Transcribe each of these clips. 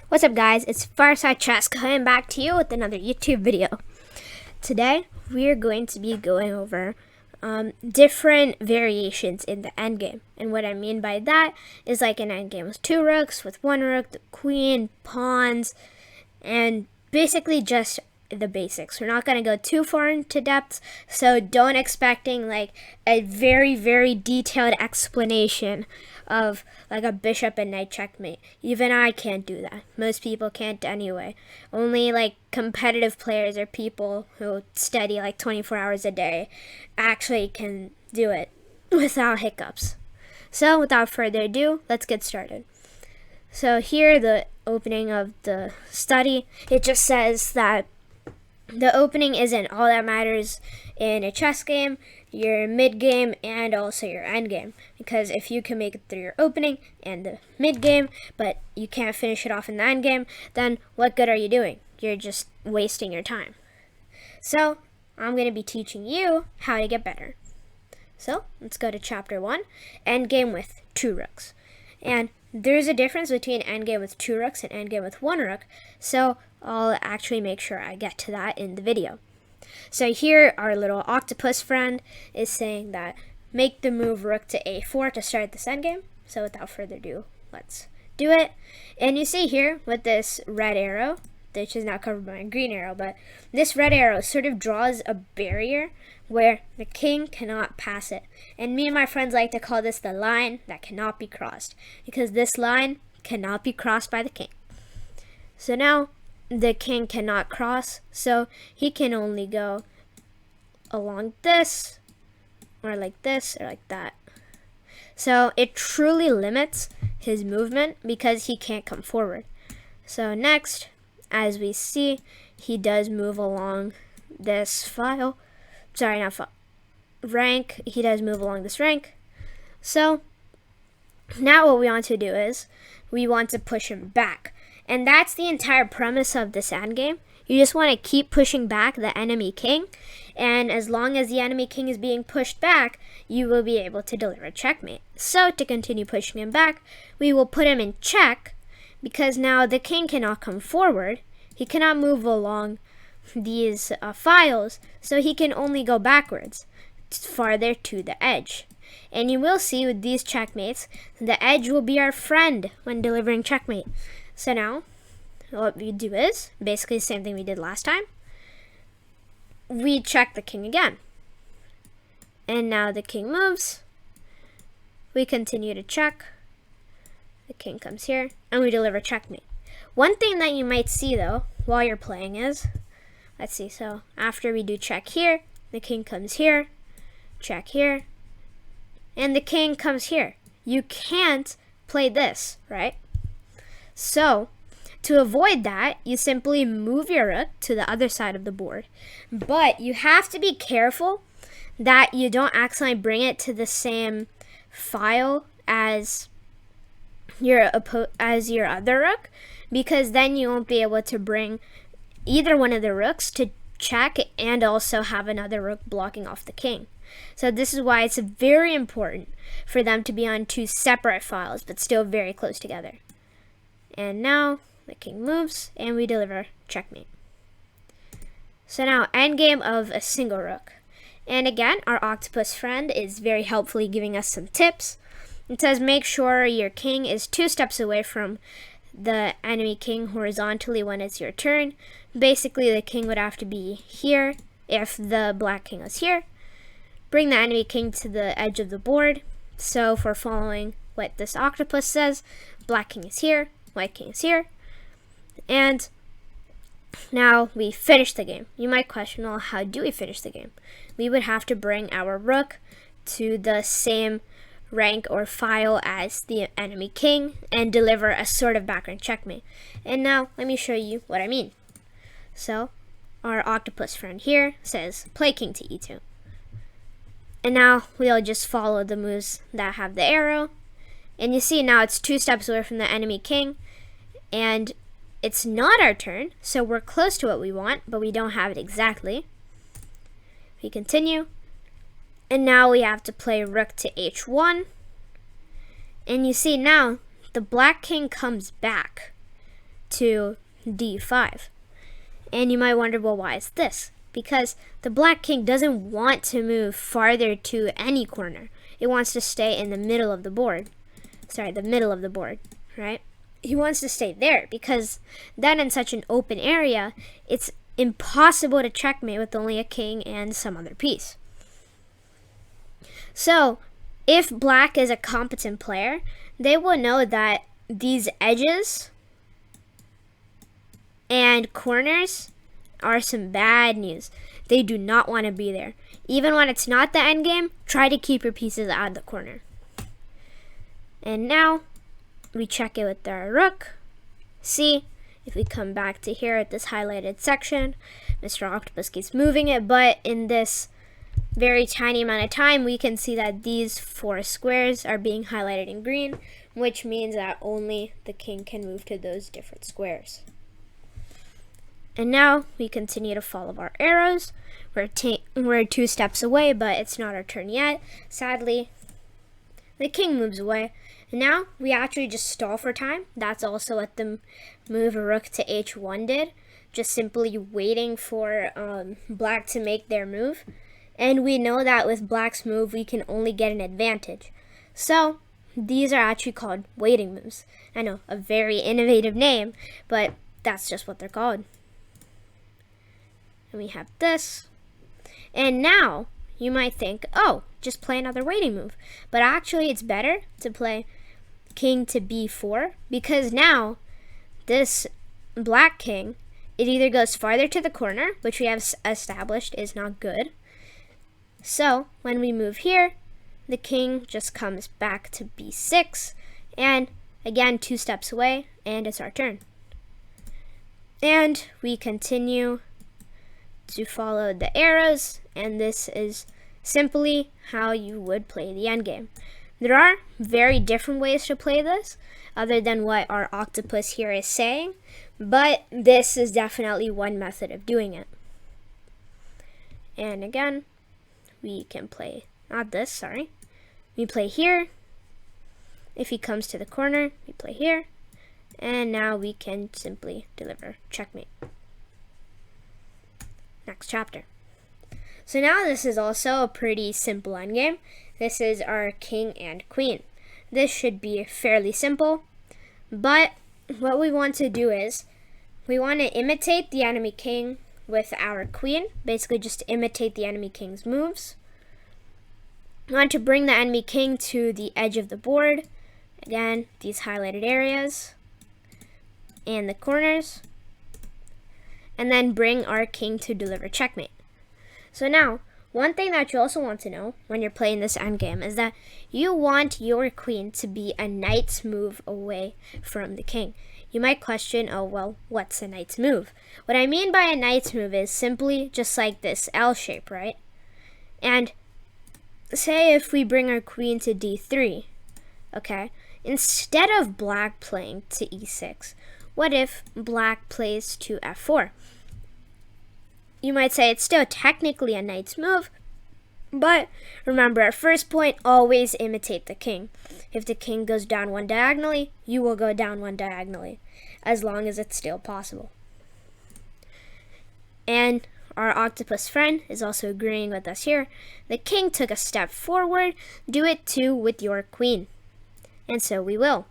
What's up, guys? It's Fireside Chess coming back to you with another YouTube video. Today we are going to be going over different variations in the endgame, and what I mean by that is like an endgame with 2 rooks, with 1 rook, the queen, pawns, and basically just the basics. We're not going to go too far into depth, so don't expecting like a very detailed explanation of like a bishop and knight checkmate. Even I can't do that. Most people can't anyway. Only like competitive players or people who study like 24 hours a day actually can do it without hiccups. So without further ado, let's get started. So here, the opening of the study, it just says that the opening isn't all that matters in a chess game, your mid game, and also your end game. Because if you can make it through your opening and the mid game, but you can't finish it off in the end game, then what good are you doing? You're just wasting your time. So I'm going to be teaching you how to get better. So let's go to chapter 1, endgame with 2 rooks. And there's a difference between endgame with 2 rooks and endgame with 1 rook, so I'll actually make sure I get to that in the video. So here our little octopus friend is saying that make the move rook to a4 to start this endgame. So without further ado, let's do it. And you see here with this red arrow, which is now covered by a green arrow, but this red arrow sort of draws a barrier where the king cannot pass it. And me and my friends like to call this the line that cannot be crossed, because this line cannot be crossed by the king. So now the king cannot cross, so he can only go along this, or like this, or like that. So it truly limits his movement because he can't come forward. So next, as we see, he does move along this rank. He does move along this rank. So now what we want to do is we want to push him back. And that's the entire premise of this endgame. You just want to keep pushing back the enemy king. And as long as the enemy king is being pushed back, you will be able to deliver checkmate. So to continue pushing him back, we will put him in check, because now the king cannot come forward. He cannot move along these files, so he can only go backwards, farther to the edge. And you will see with these checkmates, the edge will be our friend when delivering checkmate. So now, what we do is basically the same thing we did last time. We check the king again. And now the king moves. We continue to check. The king comes here, and we deliver checkmate. One thing that you might see, though, while you're playing is, let's see, so after we do check here, the king comes here, check here, and the king comes here. You can't play this, right? So, to avoid that, you simply move your rook to the other side of the board. But you have to be careful that you don't accidentally bring it to the same file as your other rook, because then you won't be able to bring either one of the rooks to check and also have another rook blocking off the king. So this is why it's very important for them to be on 2 separate files, but still very close together. And now the king moves, and we deliver checkmate. So now, endgame of a single rook. And again, our octopus friend is very helpfully giving us some tips. It says make sure your king is 2 steps away from the enemy king horizontally when it's your turn. Basically, the king would have to be here if the black king was here. Bring the enemy king to the edge of the board. So if we're following what this octopus says, black king is here, white king is here. And now we finish the game. You might question, well, how do we finish the game? We would have to bring our rook to the same rank or file as the enemy king and deliver a sort of background checkmate. And now let me show you what I mean. So our octopus friend here says play king to e2. And now we'll just follow the moves that have the arrow. And you see now it's 2 steps away from the enemy king. And it's not our turn, so we're close to what we want, but we don't have it exactly. We continue. And now we have to play rook to h1. And you see now the black king comes back to d5. And you might wonder, well, why is this? Because the black king doesn't want to move farther to any corner. It wants to stay in the middle of the board. Sorry, the middle of the board, right? He wants to stay there because then in such an open area, it's impossible to checkmate with only a king and some other piece. So, if black is a competent player, they will know that these edges and corners are some bad news. They do not want to be there. Even when it's not the endgame, try to keep your pieces out of the corner. And now, we check it with our rook. See, if we come back to here at this highlighted section, Mr. Octopus keeps moving it, but in this very tiny amount of time, we can see that these 4 squares are being highlighted in green, which means that only the king can move to those different squares. And now we continue to follow our arrows. We're 2 steps away, but it's not our turn yet. Sadly, the king moves away. And now we actually just stall for time. That's also what the move rook to h1 did. Just simply waiting for black to make their move. And we know that with black's move, we can only get an advantage. So these are actually called waiting moves. I know, a very innovative name, but that's just what they're called. And we have this. And now you might think, oh, just play another waiting move. But actually it's better to play king to b4 because now this black king, it either goes farther to the corner, which we have established is not good. So when we move here, the king just comes back to b6 and again 2 steps away and it's our turn. And we continue to follow the arrows, and this is simply how you would play the endgame. There are very different ways to play this other than what our octopus here is saying, but this is definitely one method of doing it. And again, we can play, not this, sorry. We play here. If he comes to the corner, we play here. And now we can simply deliver checkmate. Next chapter. So now this is also a pretty simple endgame. This is our king and queen. This should be fairly simple, but what we want to do is we want to imitate the enemy king with our queen, basically just to imitate the enemy king's moves. We want to bring the enemy king to the edge of the board. Again, these highlighted areas and the corners, and then bring our king to deliver checkmate. So now, one thing that you also want to know when you're playing this endgame is that you want your queen to be a knight's move away from the king. You might question, oh, well, what's a knight's move? What I mean by a knight's move is simply just like this L shape, right? And say if we bring our queen to d3, okay, instead of black playing to e6, what if black plays to f4? You might say it's still technically a knight's move, but remember, at first point, always imitate the king. If the king goes down 1 diagonally, you will go down 1 diagonally, as long as it's still possible. And our octopus friend is also agreeing with us here. The king took a step forward, do it too with your queen. And so we will.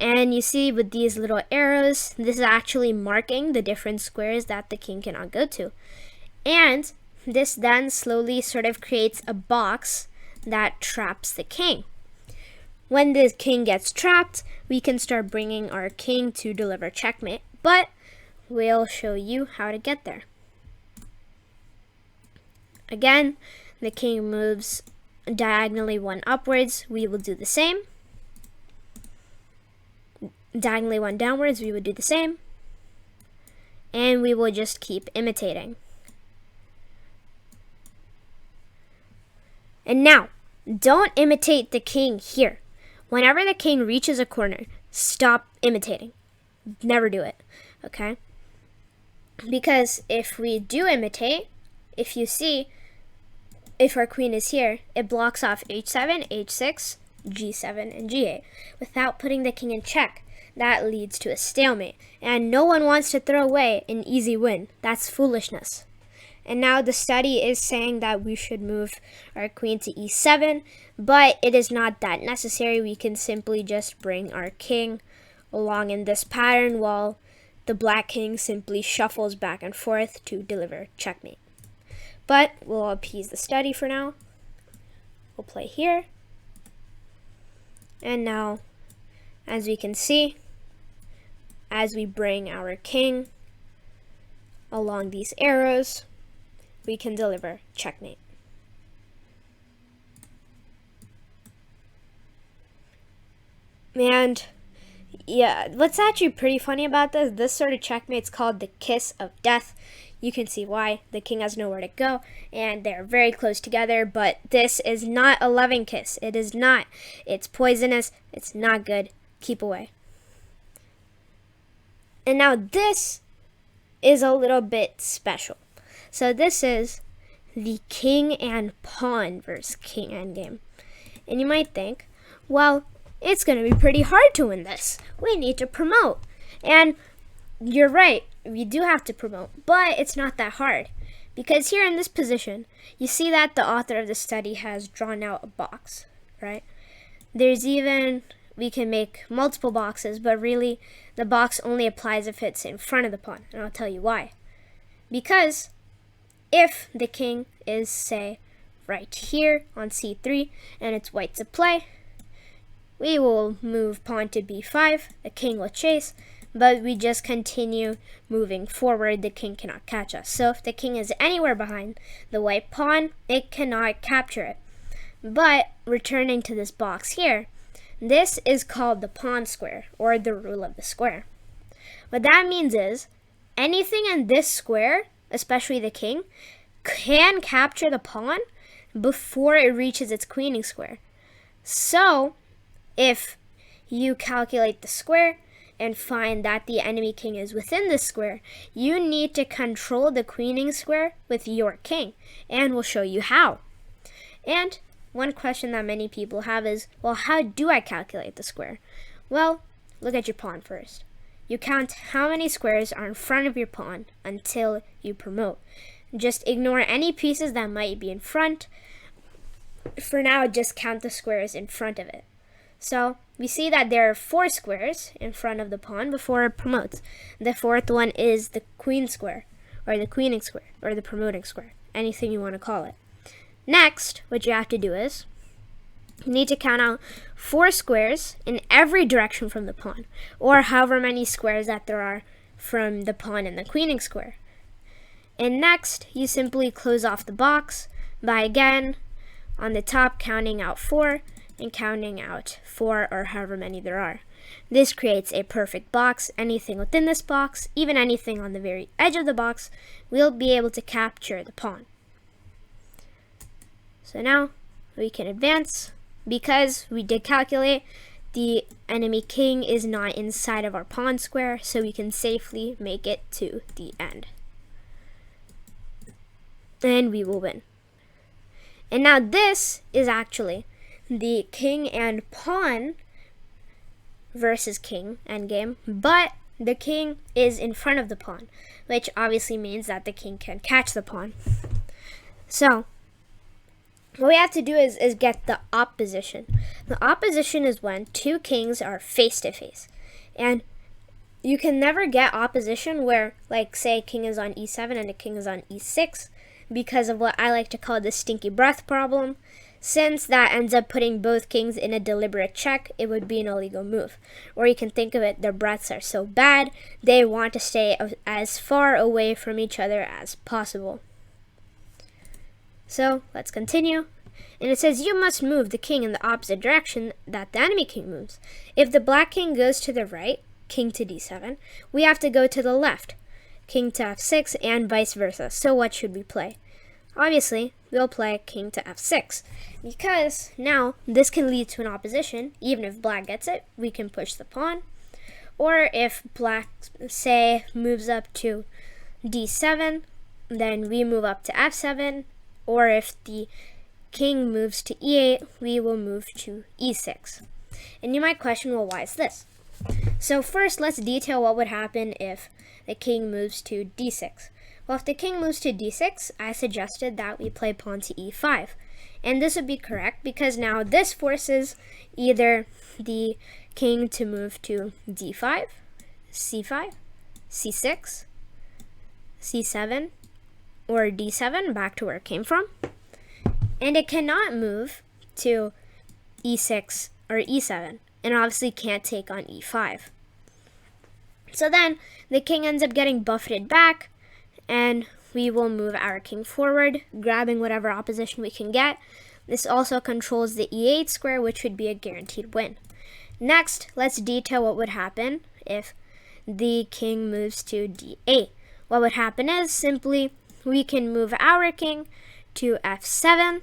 And you see with these little arrows, this is actually marking the different squares that the king cannot go to. And this then slowly sort of creates a box that traps the king. When the king gets trapped, we can start bringing our king to deliver checkmate, but we'll show you how to get there. Again, the king moves diagonally 1 upwards, we will do the same. Diagonally 1 downwards, we would do the same. And we will just keep imitating. And now, don't imitate the king here. Whenever the king reaches a corner, stop imitating. Never do it, okay? Because if we do imitate, if you see, if our queen is here, it blocks off h7, h6, g7, and g8 without putting the king in check. that leads to a stalemate. And no one wants to throw away an easy win. That's foolishness. And now the study is saying that we should move our queen to e7, but it is not that necessary. We can simply just bring our king along in this pattern while the black king simply shuffles back and forth to deliver checkmate. But we'll appease the study for now. We'll play here. And now, as we can see, as we bring our king along these arrows, we can deliver checkmate. And yeah, what's actually pretty funny about this sort of checkmate's called the kiss of death. You can see why. The king has nowhere to go, and they're very close together, but this is not a loving kiss. It is not. It's poisonous. It's not good. Keep away. And now this is a little bit special. So this is the king and pawn versus king endgame. And you might think, well, it's going to be pretty hard to win this. We need to promote. And you're right, we do have to promote, but it's not that hard. Because here in this position, you see that the author of the study has drawn out a box, right? There's even, we can make multiple boxes, but really the box only applies if it's in front of the pawn. And I'll tell you why. Because if the king is, say, right here on c3, and it's white to play, we will move pawn to b5, the king will chase, but we just continue moving forward. The king cannot catch us. So if the king is anywhere behind the white pawn, it cannot capture it. But returning to this box here, this is called the pawn square, or the rule of the square. What that means is anything in this square, especially the king, can capture the pawn before it reaches its queening square. So if you calculate the square and find that the enemy king is within the square, you need to control the queening square with your king, and we'll show you how. And one question that many people have is, well, how do I calculate the square? Well, look at your pawn first. You count how many squares are in front of your pawn until you promote. Just ignore any pieces that might be in front. For now, just count the squares in front of it. So we see that there are 4 squares in front of the pawn before it promotes. The 4th one is the queen square, or the queening square, or the promoting square, anything you want to call it. Next, what you have to do is, you need to count out 4 squares in every direction from the pawn, or however many squares that there are from the pawn and the queening square. And next, you simply close off the box by, again, on the top counting out 4, and counting out 4 or however many there are. This creates a perfect box. Anything within this box, even anything on the very edge of the box, will be able to capture the pawn. So now we can advance. Because we did calculate, the enemy king is not inside of our pawn square, so we can safely make it to the end. And we will win. And now this is actually the king and pawn versus king endgame, but the king is in front of the pawn, which obviously means that the king can catch the pawn. So what we have to do is get the opposition. The opposition is when 2 kings are face to face, and you can never get opposition where, like, say king is on e7 and the king is on e6, because of what I like to call the stinky breath problem. Since that ends up putting both kings in a deliberate check, it would be an illegal move. Or you can think of it, their breaths are so bad, they want to stay as far away from each other as possible. So let's continue. And it says you must move the king in the opposite direction that the enemy king moves. If the black king goes to the right, king to d7, we have to go to the left, king to f6, and vice versa. So what should we play? Obviously, we'll play king to f6, because now this can lead to an opposition. Even if black gets it, we can push the pawn. Or if black, say, moves up to d7, then we move up to f7. Or if the king moves to e8, we will move to e6. And you might question, well, why is this? So first, let's detail what would happen if the king moves to d6. Well, if the king moves to d6, I suggested that we play pawn to e5. And this would be correct because now this forces either the king to move to d5, c5, c6, c7, or d7, back to where it came from. And it cannot move to e6 or e7, and obviously can't take on e5. So then the king ends up getting buffeted back, and we will move our king forward, grabbing whatever opposition we can get. This also controls the e8 square, which would be a guaranteed win. Next, let's detail what would happen if the king moves to d8. What would happen is simply we can move our king to f7,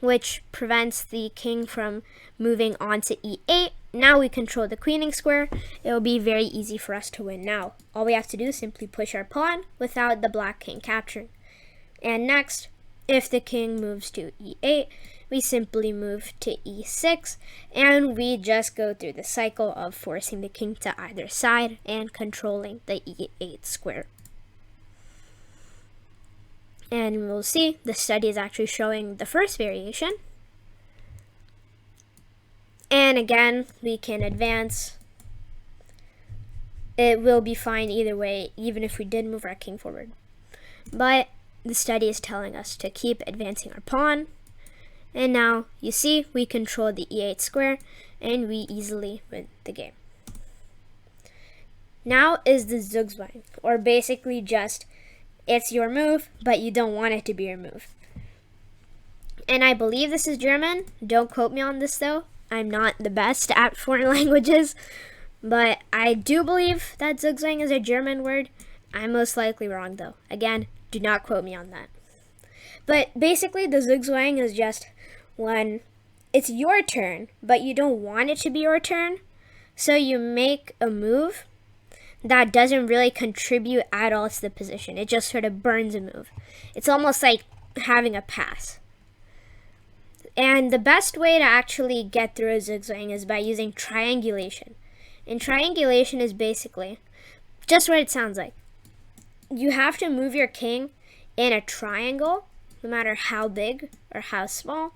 which prevents the king from moving on to e8. Now we control the queening square. It will be very easy for us to win now. All we have to do is simply push our pawn without the black king capturing. And next, if the king moves to e8, we simply move to e6, and we just go through the cycle of forcing the king to either side and controlling the e8 square. And we'll see the study is actually showing the first variation. And again, we can advance. It will be fine either way, even if we did move our king forward. But the study is telling us to keep advancing our pawn. And now, you see, we control the e8 square, and we easily win the game. Now is the Zugzwang, or basically just, it's your move, but you don't want it to be your move. And I believe this is German. Don't quote me on this though. I'm not the best at foreign languages, but I do believe that Zugzwang is a German word. I'm most likely wrong though. Again, do not quote me on that. But basically the Zugzwang is just when it's your turn, but you don't want it to be your turn. So you make a move that doesn't really contribute at all to the position. It just sort of burns a move. It's almost like having a pass. And the best way to actually get through a Zugzwang is by using triangulation. And triangulation is basically just what it sounds like. You have to move your king in a triangle, no matter how big or how small.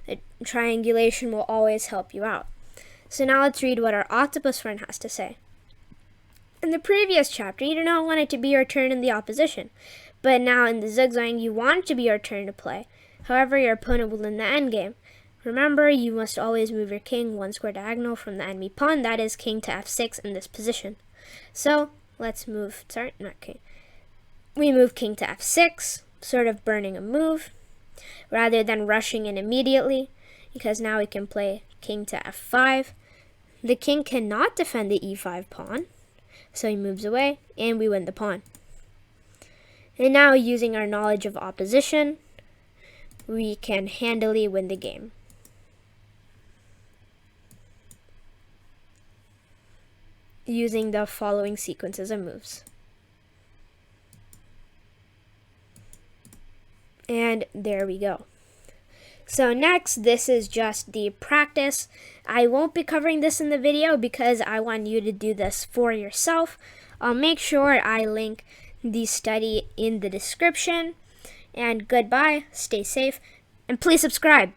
The triangulation will always help you out. So now let's read what our octopus friend has to say. In the previous chapter, you did not want it to be your turn in the opposition, but now in the Zugzwang, you want it to be your turn to play. However, your opponent will win the endgame. Remember, you must always move your king one square diagonal from the enemy pawn, that is king to f6 in this position. So, let's move, we move king to f6, sort of burning a move, rather than rushing in immediately, because now we can play king to f5. The king cannot defend the e5 pawn, so he moves away, and we win the pawn. And now, using our knowledge of opposition, we can handily win the game. Using the following sequences of moves. And there we go. So next, this is just the practice. I won't be covering this in the video because I want you to do this for yourself. I'll make sure I link the study in the description. And goodbye, stay safe, and please subscribe.